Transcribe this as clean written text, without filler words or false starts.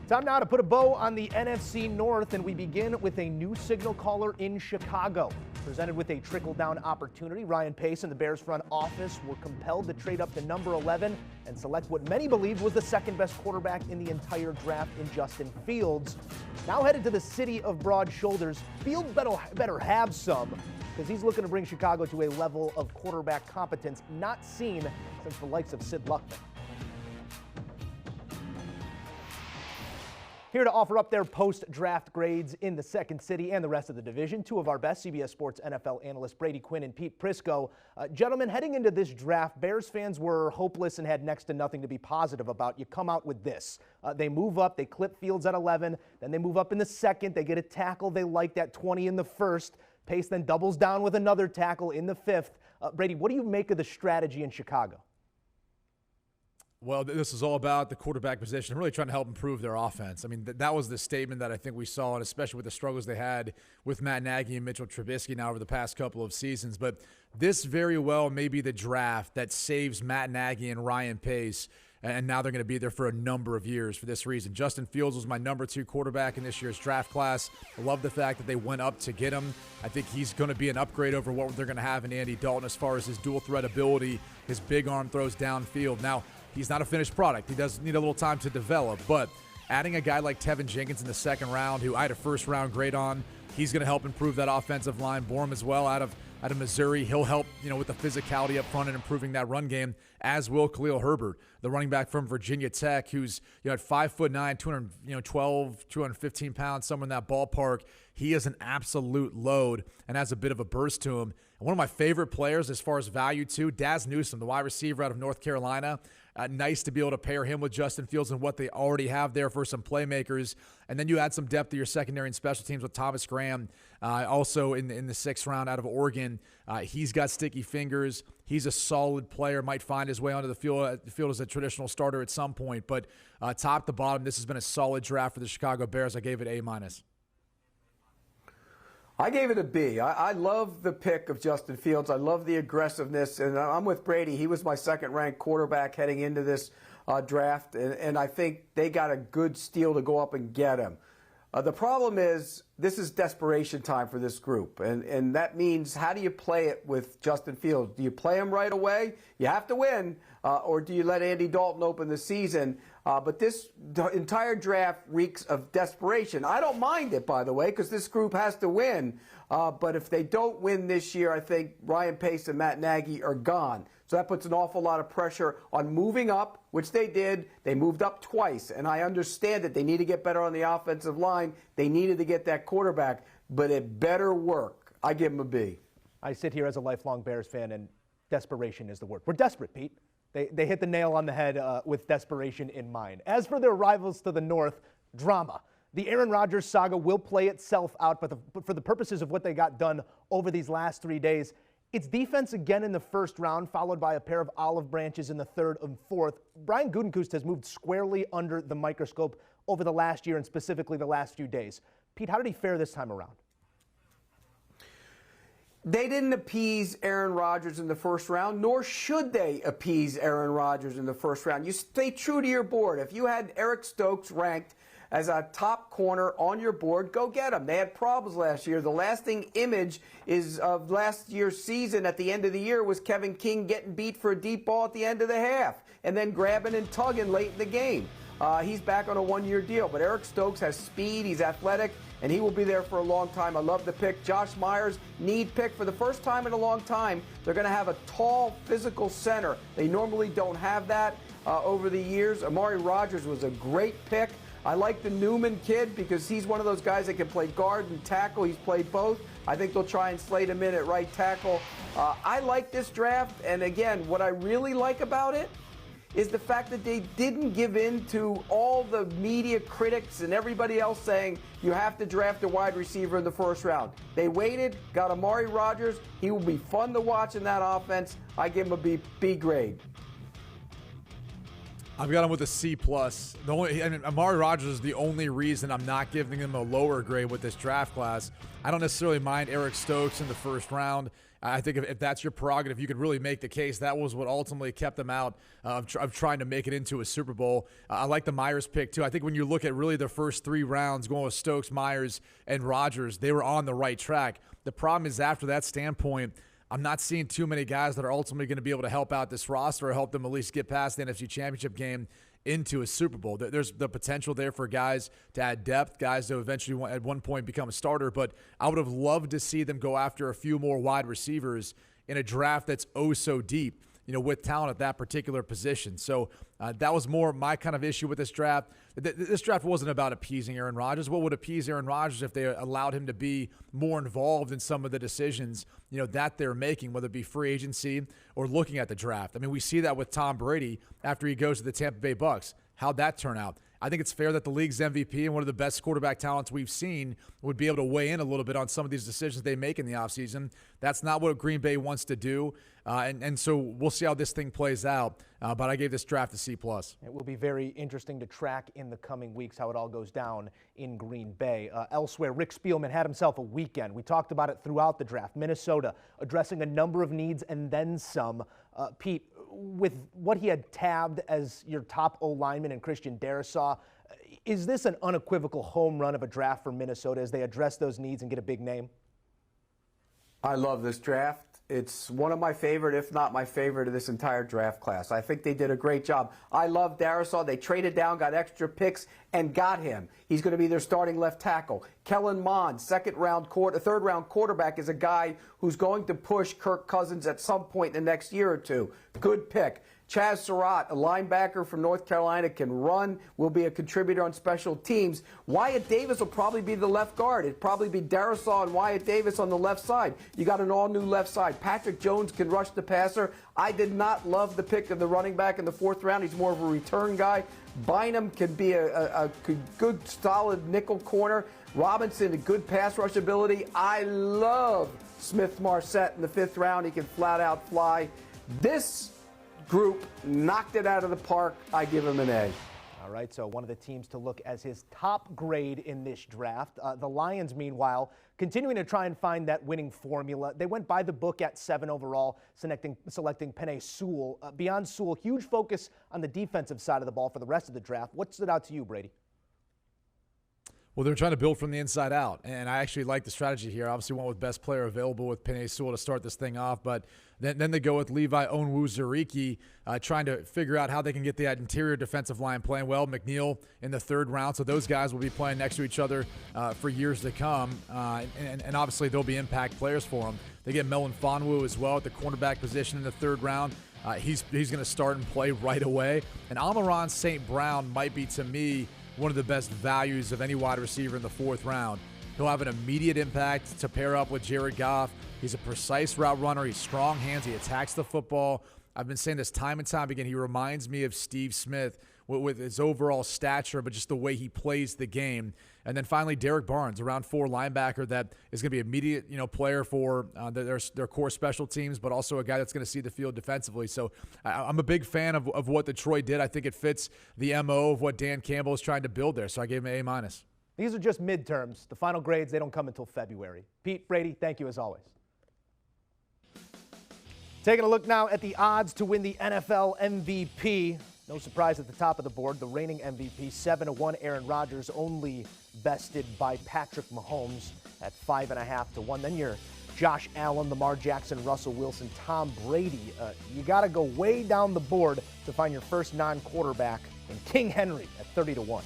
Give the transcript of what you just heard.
Time now to put a bow on the NFC North, and we begin with a new signal caller in Chicago. Presented with a trickle-down opportunity, Ryan Pace and the Bears front office were compelled to trade up to number 11 and select what many believed was the second-best quarterback in the entire draft in Justin Fields. Now headed to the city of broad shoulders, Fields better have some, because he's looking to bring Chicago to a level of quarterback competence not seen since the likes of Sid Luckman. Here to offer up their post-draft grades in the second city and the rest of the division, two of our best CBS Sports NFL analysts, Brady Quinn and Pete Prisco. Gentlemen, heading into this draft, Bears fans were hopeless and had next to nothing to be positive about. You come out with this. They move up, they clip Fields at 11, then they move up in the second, they get a tackle, they like that 20 in the first. Pace then doubles down with another tackle in the fifth. Brady, what do you make of the strategy in Chicago? Well, this is all about the quarterback position, really trying to help improve their offense. I mean, that was the statement that I think we saw, and especially with the struggles they had with Matt Nagy and Mitchell Trubisky now over the past couple of seasons. But this very well may be the draft that saves Matt Nagy and Ryan Pace, and now they're going to be there for a number of years for this reason. Justin Fields was my number 2 quarterback in this year's draft class. I love the fact that they went up to get him. I think he's going to be an upgrade over what they're going to have in Andy Dalton as far as his dual threat ability, his big arm throws downfield. Now, he's not a finished product. He does need a little time to develop, but adding a guy like Tevin Jenkins in the second round, who I had a first-round grade on, he's going to help improve that offensive line. Bourne as well out of Missouri. He'll help, with the physicality up front and improving that run game, as will Khalil Herbert, the running back from Virginia Tech, who's at 5'9", 212, 215 pounds, somewhere in that ballpark. He is an absolute load and has a bit of a burst to him. And one of my favorite players as far as value too, Daz Newsome, the wide receiver out of North Carolina. Nice to be able to pair him with Justin Fields and what they already have there for some playmakers. And then you add some depth to your secondary and special teams with Thomas Graham, also in the 6th round out of Oregon. He's got sticky fingers. He's a solid player, might find his way onto the field as a traditional starter at some point. But top to bottom, this has been a solid draft for the Chicago Bears. I gave it A-. I gave it a B. I love the pick of Justin Fields. I love the aggressiveness, and I'm with Brady. He was my second-ranked quarterback heading into this draft, and I think they got a good steal to go up and get him. The problem is this is desperation time for this group, and that means how do you play it with Justin Fields? Do you play him right away? You have to win, or do you let Andy Dalton open the season? But this entire draft reeks of desperation. I don't mind it, by the way, because this group has to win. But if they don't win this year, I think Ryan Pace and Matt Nagy are gone. So that puts an awful lot of pressure on moving up, which they did. They moved up twice, and I understand that they need to get better on the offensive line. They needed to get that quarterback, but it better work. I give them a B. I sit here as a lifelong Bears fan, and desperation is the word. We're desperate, Pete. They hit the nail on the head with desperation in mind. As for their rivals to the north, drama. The Aaron Rodgers saga will play itself out, but for the purposes of what they got done over these last 3 days, it's defense again in the first round, followed by a pair of olive branches in the third and fourth. Brian Gutekunst has moved squarely under the microscope over the last year and specifically the last few days. Pete, how did he fare this time around? They didn't appease Aaron Rodgers in the first round, nor should they appease Aaron Rodgers in the first round. You stay true to your board. If you had Eric Stokes ranked as a top corner on your board, go get him. They had problems last year. The lasting image is of last year's season at the end of the year was Kevin King getting beat for a deep ball at the end of the half and then grabbing and tugging late in the game. He's back on a 1-year deal, but Eric Stokes has speed, he's athletic, and he will be there for a long time. I love the pick. Josh Myers, need pick. For the first time in a long time, they're going to have a tall, physical center. They normally don't have that over the years. Amari Rodgers was a great pick. I like the Newman kid because he's one of those guys that can play guard and tackle. He's played both. I think they'll try and slate him in at right tackle. I like this draft, and again, what I really like about it is the fact that they didn't give in to all the media critics and everybody else saying you have to draft a wide receiver in the first round. They waited, got Amari Rodgers. He will be fun to watch in that offense. I give him a B grade. I've got him with a C+. Amari Rodgers is the only reason I'm not giving him a lower grade with this draft class. I don't necessarily mind Eric Stokes in the first round. I think if that's your prerogative, you could really make the case. That was what ultimately kept them out of trying to make it into a Super Bowl. I like the Myers pick, too. I think when you look at really the first 3 rounds, going with Stokes, Myers, and Rodgers, they were on the right track. The problem is after that standpoint, I'm not seeing too many guys that are ultimately going to be able to help out this roster or help them at least get past the NFC Championship game into a Super Bowl. There's the potential there for guys to add depth, guys to eventually at one point become a starter, but I would have loved to see them go after a few more wide receivers in a draft that's oh so deep, with talent at that particular position. So that was more my kind of issue with this draft. This draft wasn't about appeasing Aaron Rodgers. What would appease Aaron Rodgers if they allowed him to be more involved in some of the decisions, that they're making, whether it be free agency or looking at the draft. I mean, we see that with Tom Brady after he goes to the Tampa Bay Bucks. How'd that turn out? I think it's fair that the league's MVP and one of the best quarterback talents we've seen would be able to weigh in a little bit on some of these decisions they make in the offseason. That's not what Green Bay wants to do, and so we'll see how this thing plays out, but I gave this draft a C+. It will be very interesting to track in the coming weeks how it all goes down in Green Bay. Elsewhere, Rick Spielman had himself a weekend. We talked about it throughout the draft. Minnesota addressing a number of needs and then some. Pete, with what he had tabbed as your top O-lineman and Christian Darrisaw, is this an unequivocal home run of a draft for Minnesota as they address those needs and get a big name? I love this draft. It's one of my favorite, if not my favorite, of this entire draft class. I think they did a great job. I love Darrisaw. They traded down, got extra picks, and got him. He's going to be their starting left tackle. Kellen Mond, third round quarterback, is a guy who's going to push Kirk Cousins at some point in the next year or two. Good pick. Chaz Surratt, a linebacker from North Carolina, can run, will be a contributor on special teams. Wyatt Davis will probably be the left guard. It'd probably be Darrisaw and Wyatt Davis on the left side. You got an all-new left side. Patrick Jones can rush the passer. I did not love the pick of the running back in the 4th round. He's more of a return guy. Bynum can be a good, solid nickel corner. Robinson, a good pass rush ability. I love Smith-Marset in the 5th round. He can flat out fly. This group knocked it out of the park. I give him an A. All right, so one of the teams to look as his top grade in this draft. The Lions, meanwhile, continuing to try and find that winning formula. They went by the book at 7 overall, selecting Penei Sewell. Beyond Sewell, huge focus on the defensive side of the ball for the rest of the draft. What stood out to you, Brady? Well, they're trying to build from the inside out, and I actually like the strategy here. Obviously went with best player available with Penei Sewell to start this thing off, but then they go with Levi Onwuzurike, trying to figure out how they can get that interior defensive line playing well. McNeil in the 3rd round, so those guys will be playing next to each other for years to come, and obviously they'll be impact players for them. They get Melon Fonwu as well at the cornerback position in the 3rd round. He's going to start and play right away, and Amon-Ra St. Brown might be, to me, one of the best values of any wide receiver in the 4th round. He'll have an immediate impact to pair up with Jared Goff. He's a precise route runner. He's strong hands. He attacks the football. I've been saying this time and time again. He reminds me of Steve Smith with his overall stature, but just the way he plays the game. And then finally, Derek Barnes, a round 4 linebacker that is going to be an immediate, player for their core special teams, but also a guy that's going to see the field defensively. So I'm a big fan of what Detroit did. I think it fits the MO of what Dan Campbell is trying to build there. So I gave him an A-. These are just midterms. The final grades, they don't come until February. Pete, Brady, thank you as always. Taking a look now at the odds to win the NFL MVP. No surprise at the top of the board, the reigning MVP, 7-1, Aaron Rodgers, only bested by Patrick Mahomes at 5.5-1. Then you're Josh Allen, Lamar Jackson, Russell Wilson, Tom Brady. You got to go way down the board to find your first non-quarterback in King Henry at 30-1.